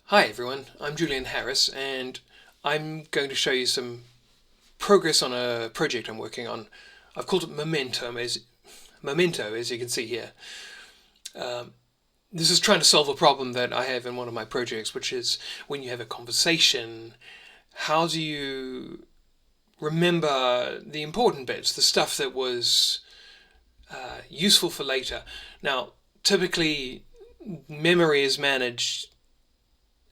Hi everyone, I'm Julian Harris and I'm going to show you some progress on a project I'm working on. I've called it Memento, as you can see here. This is trying to solve a problem that I have in one of my projects, which is when you have a conversation, how do you remember the important bits, the stuff that was useful for later? Now, typically, memory is managed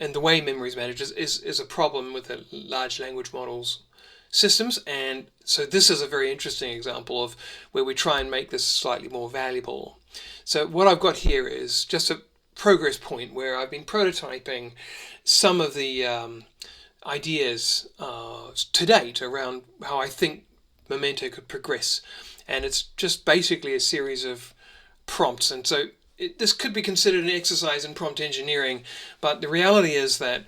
and the way memory is managed is a problem with the large language models systems. And so this is a very interesting example of where we try and make this slightly more valuable. So what I've got here is just a progress point where I've been prototyping some of the ideas to date around how I think Memento could progress. And it's just basically a series of prompts. And so this could be considered an exercise in prompt engineering, but the reality is that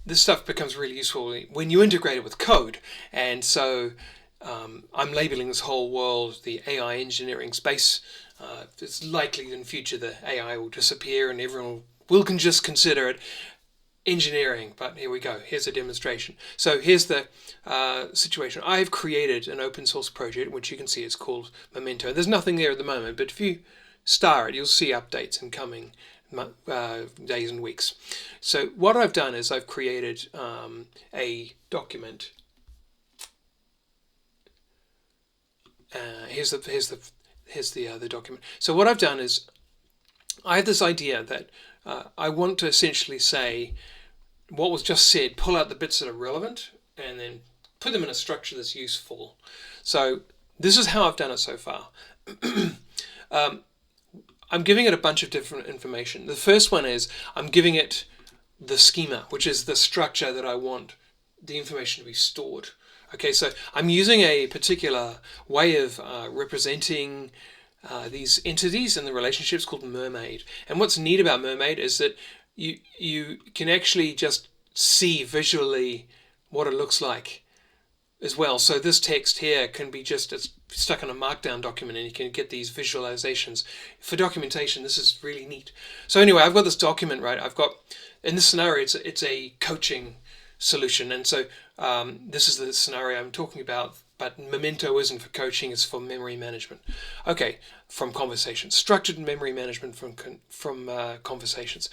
this stuff becomes really useful when you integrate it with code. And so I'm labeling this whole world the AI engineering space. It's likely in future the AI will disappear and everyone will can just consider it engineering. But here we go. Here's a demonstration. So here's the situation. I've created an open source project, which you can see is called Memento. There's nothing there at the moment, but if you star it, you'll see updates in coming days and weeks. So what I've done is I've created a document. Here's the document. So what I've done is I have this idea that I want to essentially say what was just said, pull out the bits that are relevant, and then put them in a structure that's useful. So this is how I've done it so far. I'm giving it a bunch of different information. The first one is I'm giving it the schema, which is the structure that I want the information to be stored. Okay, so I'm using a particular way of representing these entities and the relationships called Mermaid. And what's neat about Mermaid is that you can actually just see visually what it looks like as well. So this text here can be just stuck in a markdown document and you can get these visualizations. For documentation, this is really neat. So anyway, I've got this document, right? I've got, in this scenario, it's a coaching solution. And so this is the scenario I'm talking about, but Memento isn't for coaching, it's for memory management. Okay, from conversations. Structured memory management from conversations.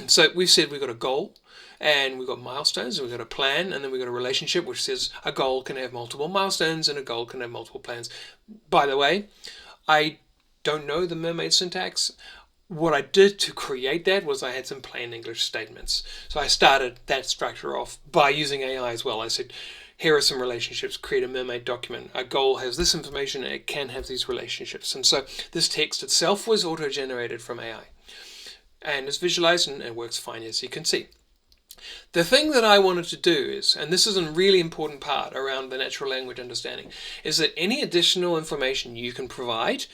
So we've said we've got a goal, and we've got milestones, and we've got a plan, and then we've got a relationship which says a goal can have multiple milestones and a goal can have multiple plans. By the way, I don't know the Mermaid syntax. What I did to create that was I had some plain English statements. So I started that structure off by using AI as well. I said, here are some relationships, create a Mermaid document. A goal has this information and it can have these relationships. And so this text itself was auto-generated from AI. And it's visualized and works fine, as you can see. The thing that I wanted to do is, and this is a really important part around the natural language understanding, is that any additional information you can provide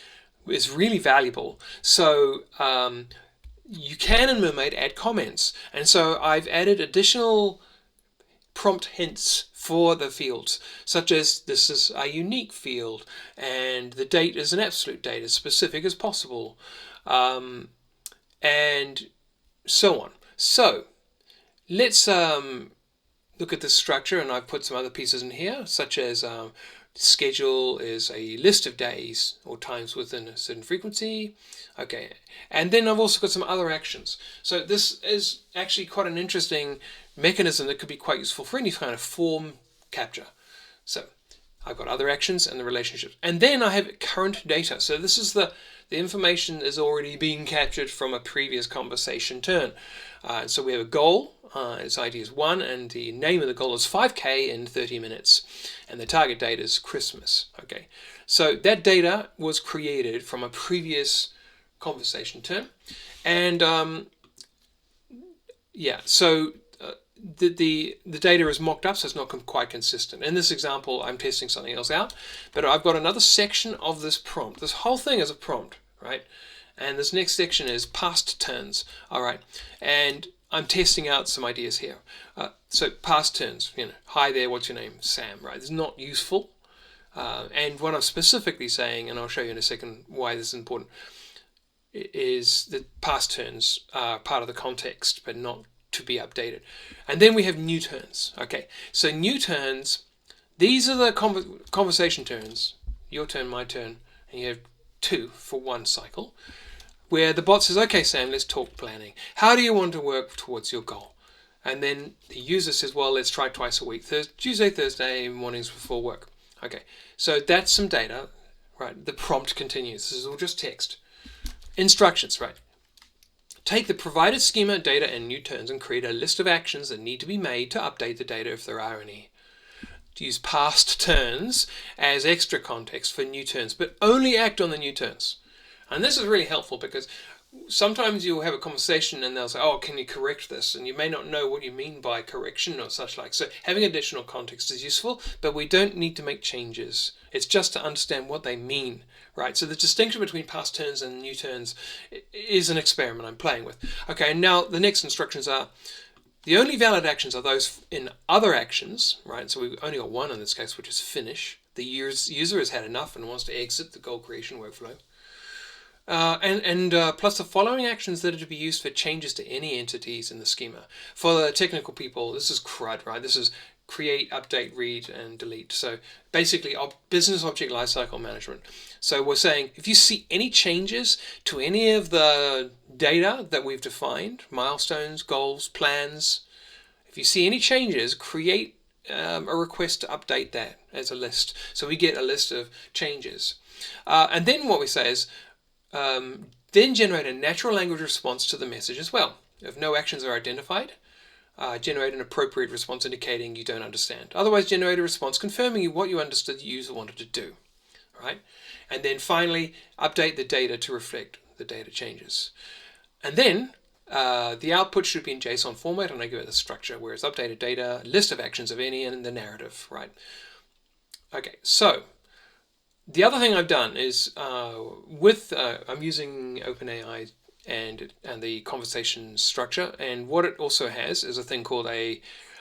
is really valuable. So you can in Mermaid add comments. And so I've added additional prompt hints for the fields, such as this is a unique field and the date is an absolute date, as specific as possible, and so on. So let's look at this structure, and I've put some other pieces in here, such as schedule is a list of days or times within a certain frequency. Okay, and then I've also got some other actions. So this is actually quite an interesting mechanism that could be quite useful for any kind of form capture. So I've got other actions and the relationships. And then I have current data. So this is the information is already being captured from a previous conversation turn. So we have a goal. Its ID is 1, and the name of the goal is 5K in 30 minutes. And the target date is Christmas. Okay, so that data was created from a previous conversation turn. And yeah, so the data is mocked up, so it's not quite consistent. In this example, I'm testing something else out, but I've got another section of this prompt. This whole thing is a prompt, right? And this next section is past turns, all right? And I'm testing out some ideas here. So past turns, hi there, what's your name? Sam, right? It's not useful. And what I'm specifically saying, and I'll show you in a second why this is important, is the past turns are part of the context, but not to be updated. And then we have new turns. Okay, so new turns, these are the conversation turns. Your turn, my turn, and you have 2 for one cycle, where the bot says, okay, Sam, let's talk planning. How do you want to work towards your goal? And then the user says, well, let's try twice a week, Tuesday, Thursday, mornings before work. Okay, so that's some data, right? The prompt continues. This is all just text. Instructions, right? Take the provided schema, data, and new turns and create a list of actions that need to be made to update the data if there are any. Use past turns as extra context for new turns, but only act on the new turns. And this is really helpful because sometimes you'll have a conversation and they'll say, oh, can you correct this? And you may not know what you mean by correction or such like. So having additional context is useful, but we don't need to make changes. It's just to understand what they mean, right? So the distinction between past turns and new turns is an experiment I'm playing with. Okay, now the next instructions are, the only valid actions are those in other actions, right? So we've only got one in this case, which is finish. The user has had enough and wants to exit the goal creation workflow. Plus the following actions that are to be used for changes to any entities in the schema. For the technical people, this is CRUD, right? This is create, update, read, and delete. So basically, business object lifecycle management. So we're saying if you see any changes to any of the data that we've defined, milestones, goals, plans, if you see any changes, create a request to update that as a list. So we get a list of changes. And then what we say is, then generate a natural language response to the message as well. If no actions are identified, generate an appropriate response indicating you don't understand. Otherwise, generate a response confirming what you understood the user wanted to do. Right? And then finally, update the data to reflect the data changes. And then the output should be in JSON format, and I give it the structure, where it's updated data, list of actions of any, and the narrative. Right? Okay, so the other thing I've done is I'm using OpenAI and the conversation structure, and what it also has is a thing called a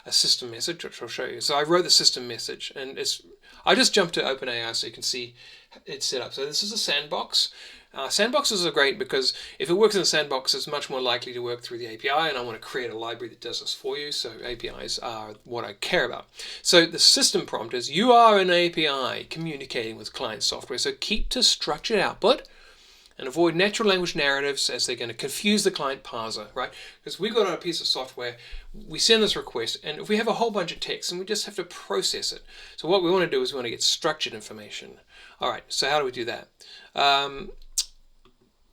system message, which I'll show you. So I wrote the system message, and I just jumped to OpenAI so you can see it's set up. So this is a sandbox. Sandboxes are great because if it works in a sandbox, it's much more likely to work through the API, and I want to create a library that does this for you, so APIs are what I care about. So the system prompt is, you are an API communicating with client software, so keep to structured output and avoid natural language narratives as they're going to confuse the client parser, right? Because we've got a piece of software, we send this request, and if we have a whole bunch of text, and we just have to process it. So what we want to do is we want to get structured information. All right, so how do we do that?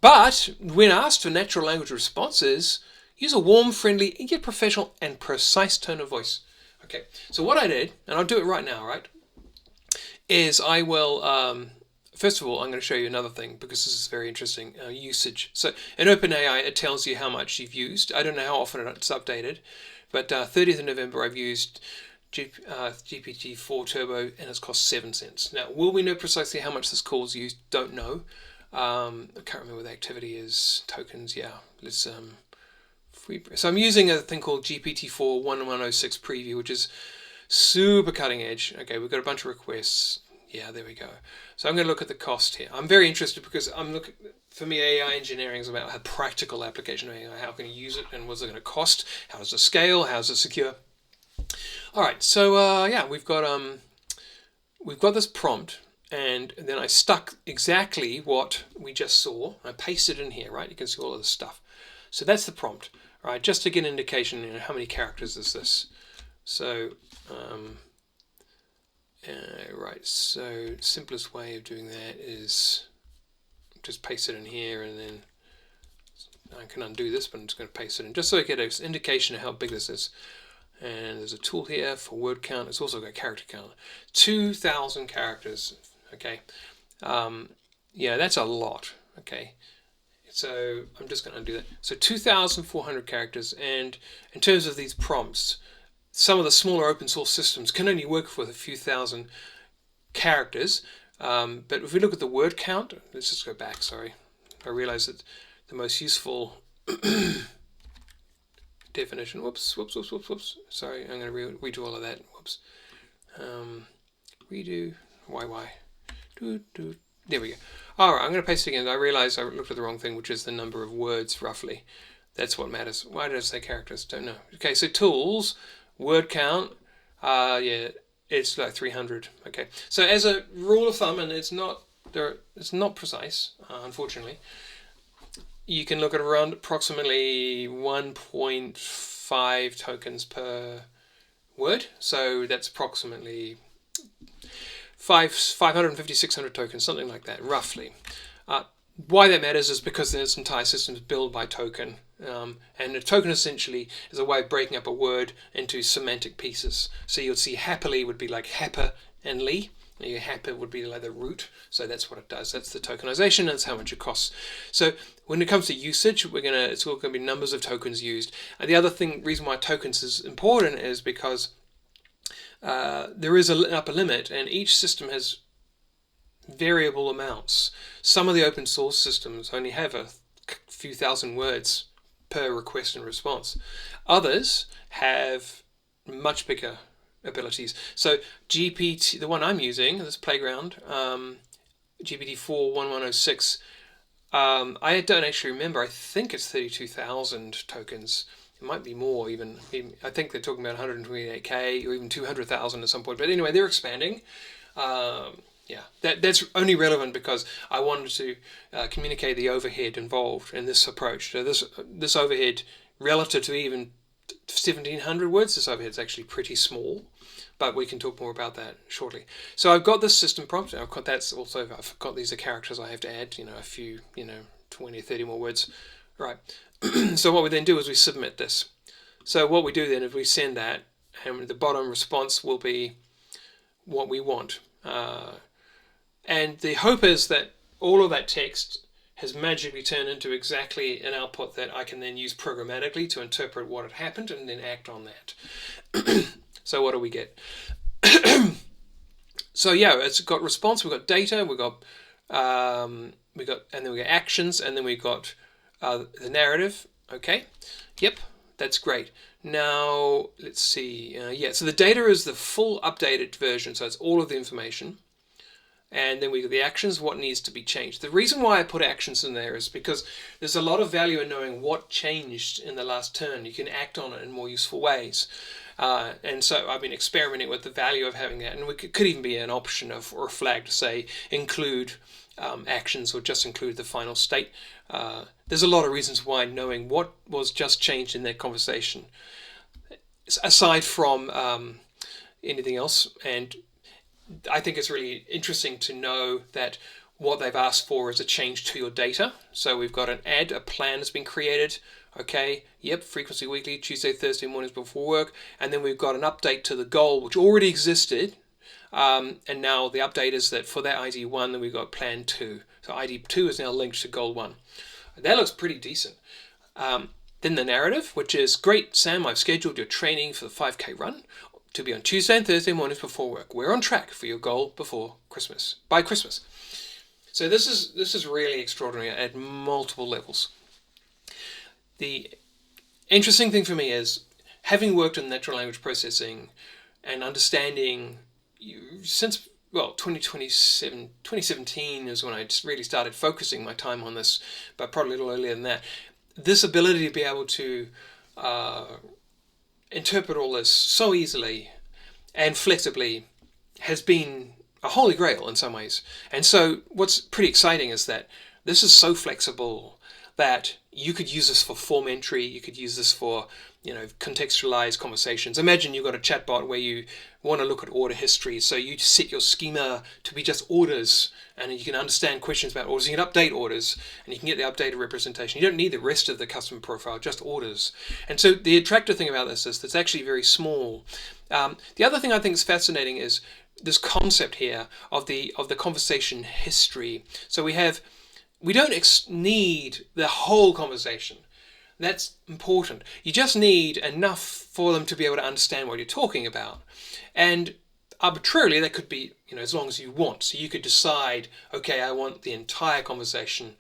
But when asked for natural language responses, use a warm, friendly, yet professional and precise tone of voice. Okay, so what I did, and I'll do it right now, right, is I will, first of all, I'm going to show you another thing because this is very interesting, usage. So in OpenAI, it tells you how much you've used. I don't know how often it's updated, but 30th of November, I've used GPT-4 Turbo, and it's cost 7 cents. Now, will we know precisely how much this call's used? Don't know. I can't remember what the activity is. Tokens, yeah. Let's free. So I'm using a thing called GPT-4 1106 preview, which is super cutting edge. Okay, we've got a bunch of requests. Yeah, there we go. So I'm going to look at the cost here. I'm very interested because for me, AI engineering is about a practical application of AI. How can you use it, and what's it going to cost? How does it scale? How is it secure? All right, so yeah, we've got this prompt. And then I stuck exactly what we just saw. I pasted it in here, right? You can see all of this stuff. So that's the prompt, right? Just to get an indication, how many characters is this? So, right. So simplest way of doing that is just paste it in here, and then I can undo this, but I'm just going to paste it in just so I get an indication of how big this is. And there's a tool here for word count. It's also got character count. 2,000 characters. Okay, yeah, that's a lot. Okay, so I'm just going to undo that. So 2,400 characters, and in terms of these prompts, some of the smaller open source systems can only work with a few thousand characters. But if we look at the word count, let's just go back. Sorry, I realize that the most useful definition. Whoops. Sorry, I'm going to redo all of that. Whoops. Redo. Why? There we go. All right, I'm going to paste it again. I realized I looked at the wrong thing, which is the number of words roughly. That's what matters. Why did I say characters? Don't know. Okay, so tools, word count. Yeah, it's like 300. Okay, so as a rule of thumb, and it's not precise, unfortunately. You can look at around approximately 1.5 tokens per word. So that's approximately 550, 600 tokens, something like that, roughly. Why that matters is because this entire system is built by token. And a token essentially is a way of breaking up a word into semantic pieces. So you'll see happily would be like happer and lee. Your happer would be like the root. So that's what it does. That's the tokenization. That's how much it costs. So when it comes to usage, it's all going to be numbers of tokens used. And the other reason why tokens is important is because there is an upper limit, and each system has variable amounts. Some of the open source systems only have a few thousand words per request and response. Others have much bigger abilities. So GPT, the one I'm using, this Playground, GPT-4 1106, I don't actually remember. I think it's 32,000 tokens. It might be more even. I think they're talking about 128k or even 200,000 at some point. But anyway, they're expanding. Yeah, that's only relevant because I wanted to communicate the overhead involved in this approach. So this overhead, relative to even 1,700 words, this overhead is actually pretty small, but we can talk more about that shortly. So I've got this system prompt. I've got these are characters I have to add. A few, 20 or 30 more words, right? So what we then do is we submit this. So what we do then is we send that, and the bottom response will be what we want. And the hope is that all of that text has magically turned into exactly an output that I can then use programmatically to interpret what had happened and then act on that. So what do we get? So yeah, it's got response, we've got data, we've got and then we got actions, and then we got the narrative. Okay, yep, that's great. Now let's see. So the data is the full updated version, so it's all of the information. And then we got the actions, what needs to be changed. The reason why I put actions in there is because there's a lot of value in knowing what changed in the last turn. You can act on it in more useful ways. And so I've been experimenting with the value of having that. And it could even be an option or a flag to say include actions or just include the final state. There's a lot of reasons why knowing what was just changed in that conversation, aside from anything else. And I think it's really interesting to know that what they've asked for is a change to your data. So we've got a plan has been created. Okay, yep, frequency weekly, Tuesday, Thursday mornings before work. And then we've got an update to the goal, which already existed. And now the update is that for that ID 1, then we've got plan 2. So ID 2 is now linked to goal 1. That looks pretty decent. Then the narrative, which is, great, Sam, I've scheduled your training for the 5K run to be on Tuesday and Thursday mornings before work. We're on track for your goal by Christmas. So this is really extraordinary at multiple levels. The interesting thing for me is, having worked in natural language processing and understanding since 2017 is when I just really started focusing my time on this, but probably a little earlier than that. This ability to be able to interpret all this so easily and flexibly has been a holy grail in some ways. And so what's pretty exciting is that this is so flexible that you could use this for form entry, you could use this for contextualized conversations. Imagine you've got a chatbot where you want to look at order history, so you set your schema to be just orders, and you can understand questions about orders. You can update orders, and you can get the updated representation. You don't need the rest of the customer profile, just orders. And so the attractive thing about this is that it's actually very small. The other thing I think is fascinating is this concept here of the conversation history. So we don't need the whole conversation. That's important. You just need enough for them to be able to understand what you're talking about. And arbitrarily, that could be, as long as you want. So you could decide, okay, I want the entire conversation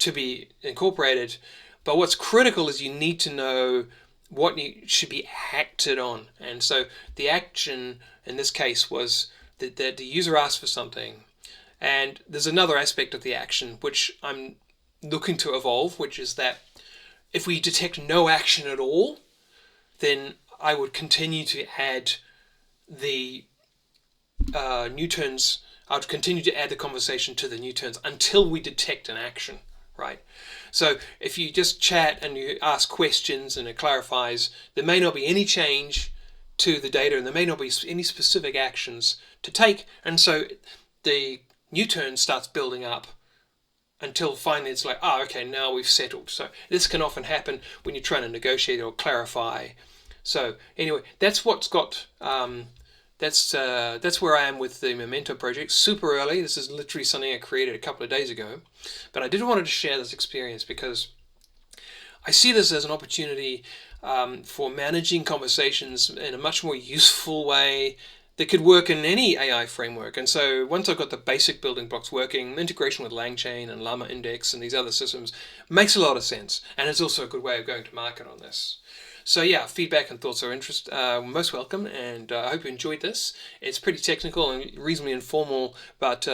to be incorporated. But what's critical is you need to know what should be acted on. And so the action in this case was that the user asked for something, And there's another aspect of the action which I'm looking to evolve, which is that if we detect no action at all, then I would continue to add the new turns. I would continue to add the conversation to the new turns until we detect an action, right? So if you just chat and you ask questions and it clarifies, there may not be any change to the data and there may not be any specific actions to take, and so the new turn starts building up until finally it's like, okay, now we've settled. So this can often happen when you're trying to negotiate or clarify. So anyway, that's what's got. That's where I am with the Memento project. Super early. This is literally something I created a couple of days ago, but I did want to share this experience because I see this as an opportunity for managing conversations in a much more useful way that could work in any AI framework. And so once I've got the basic building blocks working, integration with LangChain and Llama Index and these other systems makes a lot of sense. And it's also a good way of going to market on this. So yeah, feedback and thoughts are most welcome, and I hope you enjoyed this. It's pretty technical and reasonably informal, but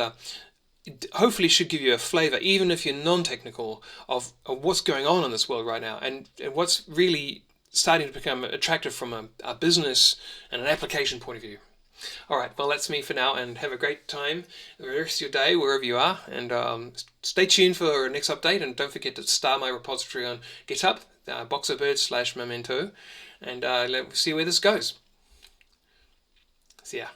hopefully should give you a flavor, even if you're non-technical, of what's going on in this world right now and what's really starting to become attractive from a business and an application point of view. All right, well, that's me for now, and have a great time the rest of your day wherever you are, and stay tuned for our next update, and don't forget to star my repository on GitHub, boxerbird/memento, and let's see where this goes. See ya.